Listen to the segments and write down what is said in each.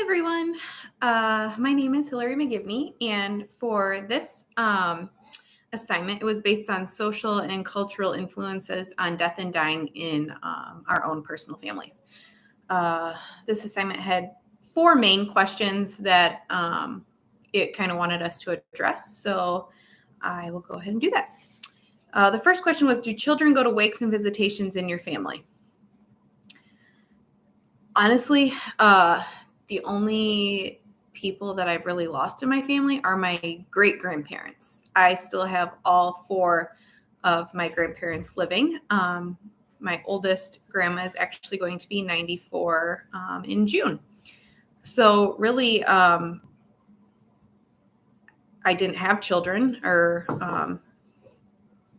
everyone. My name is Hillary McGivney, and for this assignment, it was based on social and cultural influences on death and dying in our own personal families. This assignment had four main questions that it kind of wanted us to address, so I will go ahead and do that. The first question was, do children go to wakes and visitations in your family? Honestly, the only people that I've really lost in my family are my great-grandparents. I still have all four of my grandparents living. My oldest grandma is actually going to be 94 in June. So really, I didn't have children or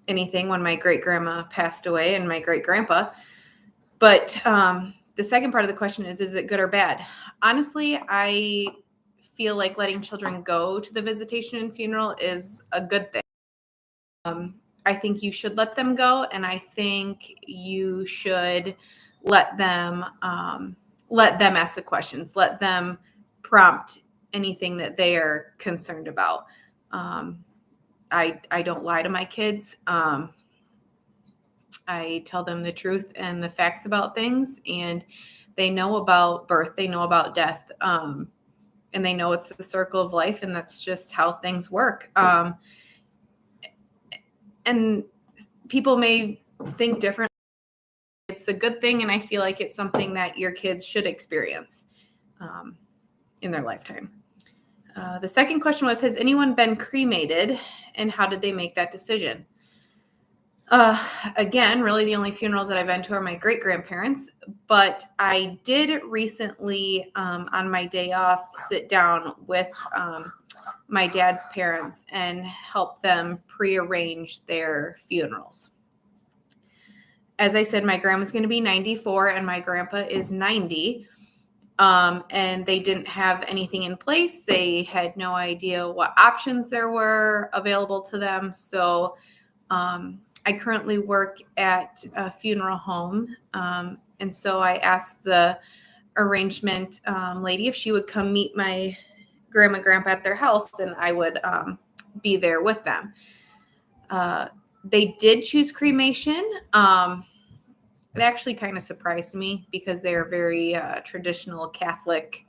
anything when my great-grandma passed away and my great-grandpa. But the second part of the question is it good or bad? Honestly, I feel like letting children go to the visitation and funeral is a good thing. I think you should let them go, and I think you should let them ask the questions, let them prompt anything that they are concerned about. I don't lie to my kids. I tell them the truth and the facts about things, and they know about birth, they know about death, and they know it's the circle of life, and that's just how things work. And people may think different. It's a good thing, and I feel like it's something that your kids should experience in their lifetime. The second question was, has anyone been cremated, and how did they make that decision? Again, really the only funerals that I've been to are my great-grandparents, but I did recently, on my day off, sit down with my dad's parents and help them prearrange their funerals. As I said, my grandma's going to be 94 and my grandpa is 90. And they didn't have anything in place. They had no idea what options there were available to them. So I currently work at a funeral home. And so I asked the arrangement lady if she would come meet my grandma and grandpa at their house, and I would be there with them. They did choose cremation. It actually kind of surprised me because they're very traditional Catholic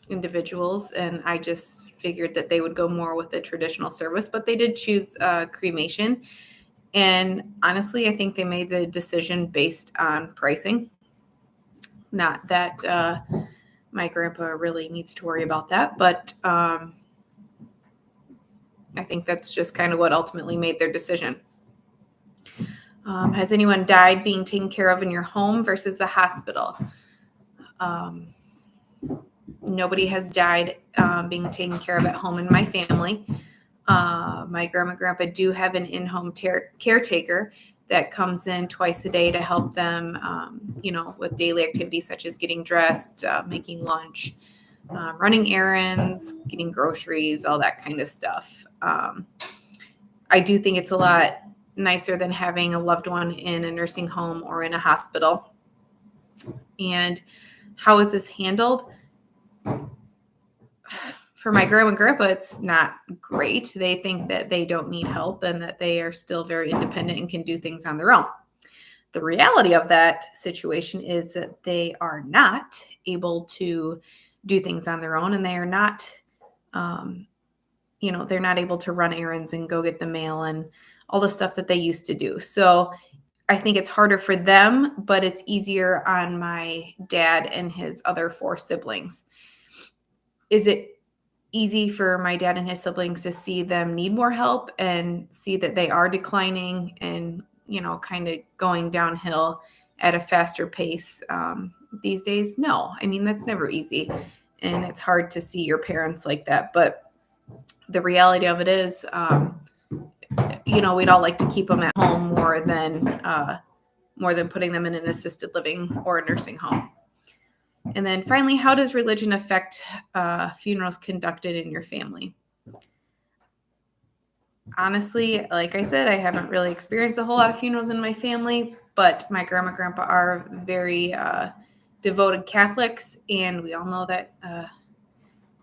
individuals, and I just figured that they would go more with the traditional service, but they did choose cremation. And honestly, I think they made the decision based on pricing. Not that my grandpa really needs to worry about that, but I think that's just kind of what ultimately made their decision. Has anyone died being taken care of in your home versus the hospital? Nobody has died being taken care of at home in my family. My grandma and grandpa do have an in-home caretaker that comes in twice a day to help them, with daily activities such as getting dressed, making lunch, running errands, getting groceries, all that kind of stuff. I do think it's a lot nicer than having a loved one in a nursing home or in a hospital. And how is this handled? For my grandma and grandpa, it's not great. They think that they don't need help and that they are still very independent and can do things on their own. The reality of that situation is that they are not able to do things on their own, and they are not, they're not able to run errands and go get the mail and all the stuff that they used to do. So I think it's harder for them, but it's easier on my dad and his other four siblings. Is it easy for my dad and his siblings to see them need more help and see that they are declining and, kind of going downhill at a faster pace these days? No, I mean, that's never easy. And it's hard to see your parents like that. But the reality of it is, we'd all like to keep them at home more than putting them in an assisted living or a nursing home. And then finally, how does religion affect funerals conducted in your family? Honestly, like I said, I haven't really experienced a whole lot of funerals in my family, but my grandma and grandpa are very devoted Catholics, and we all know that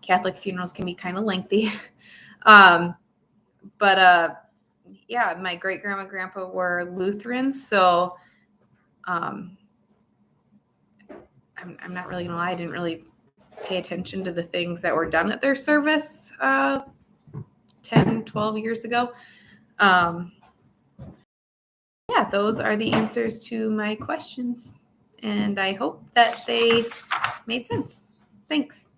Catholic funerals can be kind of lengthy. Yeah, my great grandma and grandpa were Lutherans, so I'm not really gonna lie, I didn't really pay attention to the things that were done at their service 10, 12 years ago. Yeah, those are the answers to my questions, and I hope that they made sense. Thanks.